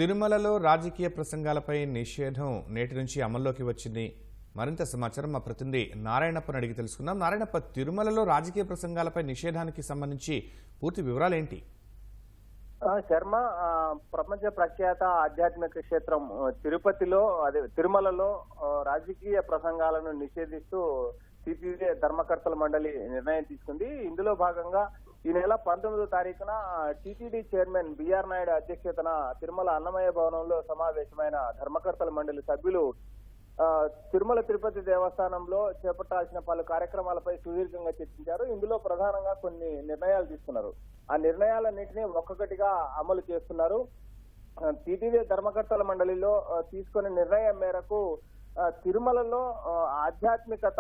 తిరుమలలో రాజకీయ ప్రసంగాలపై నిషేధం నేటి నుంచి అమల్లోకి వచ్చింది. మరింత సమాచారం మా ప్రతినిధి నారాయణప్పని అడిగి తెలుసుకుందాం. నారాయణప్ప, తిరుమలలో రాజకీయ ప్రసంగాలపై నిషేధానికి సంబంధించి పూర్తి వివరాలేంటి? శర్మ, ప్రపంచ ప్రఖ్యాత ఆధ్యాత్మిక క్షేత్రం తిరుపతిలో తిరుమలలో రాజకీయ ప్రసంగాలను నిషేధిస్తూ టీటీడీ ధర్మకర్తల మండలి నిర్ణయం తీసుకుంది. ఇందులో భాగంగా ఈ నెల 19వ తారీఖున టీటీడీ చైర్మన్ బిఆర్ నాయుడు అధ్యక్షతన తిరుమల అన్నమయ్య భవనంలో సమావేశమైన ధర్మకర్తల మండలి సభ్యులు తిరుమల తిరుపతి దేవస్థానంలో చేపట్టాల్సిన పలు కార్యక్రమాలపై సుదీర్ఘంగా చర్చించారు. ఇందులో ప్రధానంగా కొన్ని నిర్ణయాలు తీసుకున్నారు. ఆ నిర్ణయాలన్నింటినీ ఒక్కొక్కటిగా అమలు చేస్తున్నారు. టీటీడీ ధర్మకర్తల మండలిలో తీసుకునే నిర్ణయం మేరకు తిరుమలలో ఆధ్యాత్మికత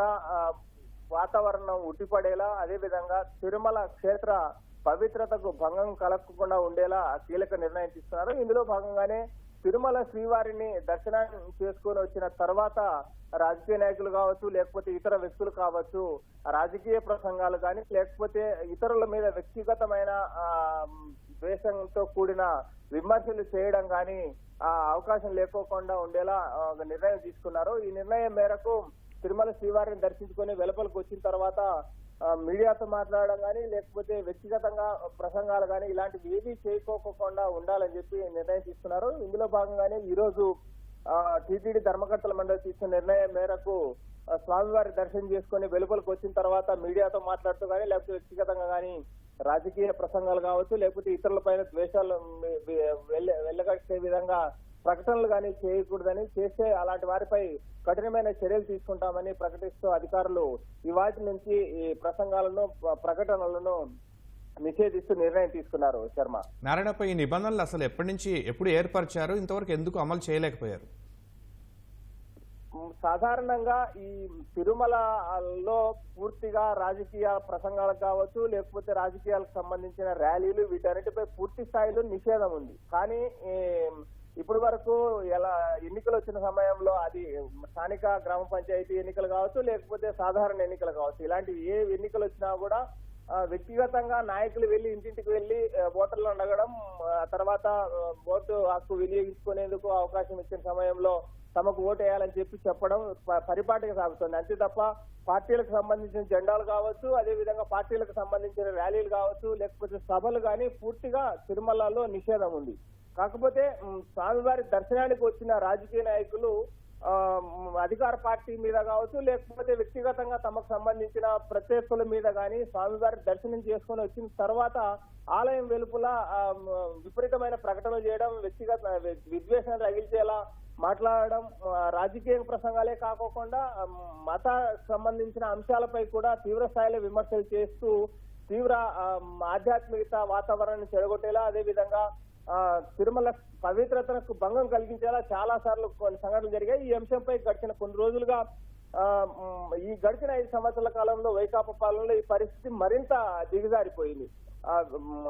వాతావరణం ఉట్టిపడేలా, అదేవిధంగా తిరుమల క్షేత్ర పవిత్రతకు భంగం కలగకుండా ఉండేలా కీలక నిర్ణయం తీసుకున్నారు. ఇందులో భాగంగానే తిరుమల శ్రీవారిని దర్శనం చేసుకుని వచ్చిన తర్వాత రాజకీయ నాయకులు కావచ్చు, లేకపోతే ఇతర వ్యక్తులు కావచ్చు, రాజకీయ ప్రసంగాలు కానీ లేకపోతే ఇతరుల మీద వ్యక్తిగతమైన ద్వేషంతో కూడిన విమర్శలు చేయడం కానీ అవకాశం లేకోకుండా ఉండేలా నిర్ణయం తీసుకున్నారు. ఈ నిర్ణయం మేరకు తిరుమల శ్రీవారిని దర్శించుకొని వెలుపలకు వచ్చిన తర్వాత మీడియాతో మాట్లాడడం కానీ లేకపోతే వ్యక్తిగతంగా ప్రసంగాలు కానీ ఇలాంటివి ఏవీ చేయకోకుండా ఉండాలని చెప్పి నిర్ణయం తీసుకున్నారు. ఇందులో భాగంగానే ఈ రోజు టీటీడీ ధర్మకర్తల మండలి తీసుకున్న నిర్ణయం మేరకు స్వామివారి దర్శనం చేసుకుని వెలుపలకు వచ్చిన తర్వాత మీడియాతో మాట్లాడుతూ కానీ లేకపోతే వ్యక్తిగతంగా కానీ రాజకీయ ప్రసంగాలు కావచ్చు, లేకపోతే ఇతరులపైన ద్వేషాలు వెళ్ళగట్టే విధంగా ప్రకటనలు కానీ చేయకూడదని, చేస్తే అలాంటి వారిపై కఠినమైన చర్యలు తీసుకుంటామని ప్రకటిస్తూ అధికారులు ఇవాటి నుంచి ఈ ప్రసంగాలను ప్రకటనలను నిషేధిస్తూ నిర్ణయం తీసుకున్నారు. శర్మ, నారాయణపై ఈ నిబంధనలు అసలు ఎప్పుడు ఏర్పరిచారు, ఇంతవరకు ఎందుకు అమలు చేయలేకపోయారు? సాధారణంగా ఈ తిరుమలలో పూర్తిగా రాజకీయ ప్రసంగాలకు కావచ్చు, లేకపోతే రాజకీయాలకు సంబంధించిన ర్యాలీలు వీటన్నిటిపై పూర్తి స్థాయిలో నిషేధం ఉంది. కానీ ఇప్పటి వరకు ఎన్నికలు వచ్చిన సమయంలో అది స్థానిక గ్రామ పంచాయతీ ఎన్నికలు కావచ్చు, లేకపోతే సాధారణ ఎన్నికలు కావచ్చు, ఇలాంటి ఏ ఎన్నికలు వచ్చినా కూడా వ్యక్తిగతంగా నాయకులు వెళ్లి ఇంటింటికి వెళ్లి ఓటర్లు అడగడం, తర్వాత ఓటు హక్కు వినియోగించుకునేందుకు అవకాశం ఇచ్చిన సమయంలో తమకు ఓటు వేయాలని చెప్పడం పరిపాటిగా సాగుతుంది. అంతే తప్ప పార్టీలకు సంబంధించిన జెండాలు కావచ్చు, అదే విధంగా పార్టీలకు సంబంధించిన ర్యాలీలు కావచ్చు, లేకపోతే సభలు కానీ పూర్తిగా తిరుమలలో నిషేధం ఉంది. కాకపోతే స్వామివారి దర్శనానికి వచ్చిన రాజకీయ నాయకులు అధికార పార్టీ మీద కావచ్చు, లేకపోతే వ్యక్తిగతంగా తమకు సంబంధించిన ప్రత్యర్థుల మీద కానీ స్వామివారి దర్శనం చేసుకుని వచ్చిన తర్వాత ఆలయం వెలుపల విపరీతమైన ప్రకటనలు చేయడం, వ్యక్తిగత విద్వేషాలు రగిల్చేలా మాట్లాడడం, రాజకీయ ప్రసంగాలే కాకుండా మత సంబంధించిన అంశాలపై కూడా తీవ్ర స్థాయిలో విమర్శలు చేస్తూ తీవ్ర ఆధ్యాత్మికత వాతావరణాన్ని చెడగొట్టేలా, అదేవిధంగా తిరుమల పవిత్రతకు భంగం కలిగించేలా చాలా సార్లు కొన్ని సంఘటనలు జరిగాయి. ఈ అంశంపై గడిచిన కొన్ని రోజులుగా ఈ గడిచిన 5 సంవత్సరాల కాలంలో వైకాపా పాలనలో ఈ పరిస్థితి మరింత దిగజారిపోయింది.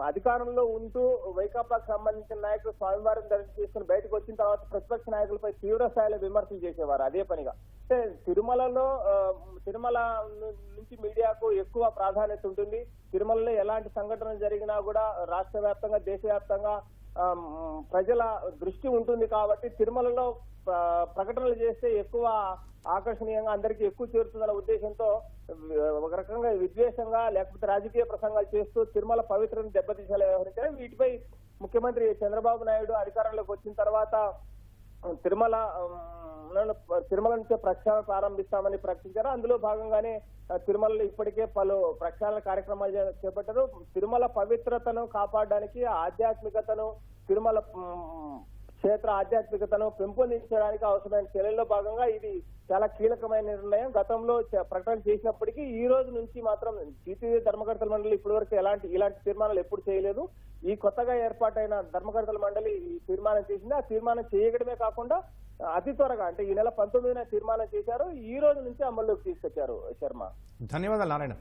అధికారంలో ఉంటూ వైకాపాకు సంబంధించిన నాయకులు స్వామివారిని దర్శనం చేసుకుని బయటకు వచ్చిన తర్వాత ప్రతిపక్ష నాయకులపై తీవ్ర స్థాయిలో విమర్శలు చేసేవారు. అదే పనిగా అంటే తిరుమల నుంచి మీడియాకు ఎక్కువ ప్రాధాన్యత ఉంటుంది. తిరుమలలో ఎలాంటి సంఘటనలు జరిగినా కూడా రాష్ట్ర వ్యాప్తంగా, దేశవ్యాప్తంగా ప్రజల దృష్టి ఉంటుంది. కాబట్టి తిరుమలలో ప్రకటనలు చేస్తే ఎక్కువ ఆకర్షణీయంగా అందరికీ ఎక్కువ చేరుతుందన్న ఉద్దేశంతో ఒక రకంగా విద్వేషంగా లేకపోతే రాజకీయ ప్రసంగాలు చేస్తూ తిరుమల పవిత్రను దెబ్బతీసేలా వ్యవహరించారు. వీటిపై ముఖ్యమంత్రి చంద్రబాబు నాయుడు అధికారంలోకి వచ్చిన తర్వాత తిరుమల నుంచే ప్రక్షాళన ప్రారంభిస్తామని ప్రకటించారు. అందులో భాగంగానే తిరుమలలో ఇప్పటికే పలు ప్రక్షాళన కార్యక్రమాలు చేపట్టారు. తిరుమల పవిత్రతను కాపాడడానికి, ఆధ్యాత్మికతను, తిరుమల క్షేత్ర ఆధ్యాత్మికతను పెంపొందించడానికి అవసరమైన చర్యల్లో భాగంగా ఇది చాలా కీలకమైన నిర్ణయం. గతంలో ప్రకటన చేసినప్పటికీ ఈ రోజు నుంచి మాత్రం టీటీడీ ధర్మకర్తల మండలి ఇప్పటి వరకు ఇలాంటి తీర్మానాలు ఎప్పుడు చేయలేదు. ఈ కొత్తగా ఏర్పాటైన ధర్మకర్తల మండలి ఈ తీర్మానం చేసింది. ఆ తీర్మానం చేయడమే కాకుండా అతి త్వరగా అంటే ఈ నెల 19న తీర్మానం చేశారు. ఈ రోజు నుంచి అమల్లోకి తీసుకొచ్చారు. శర్మ, ధన్యవాదాలు నారాయణ.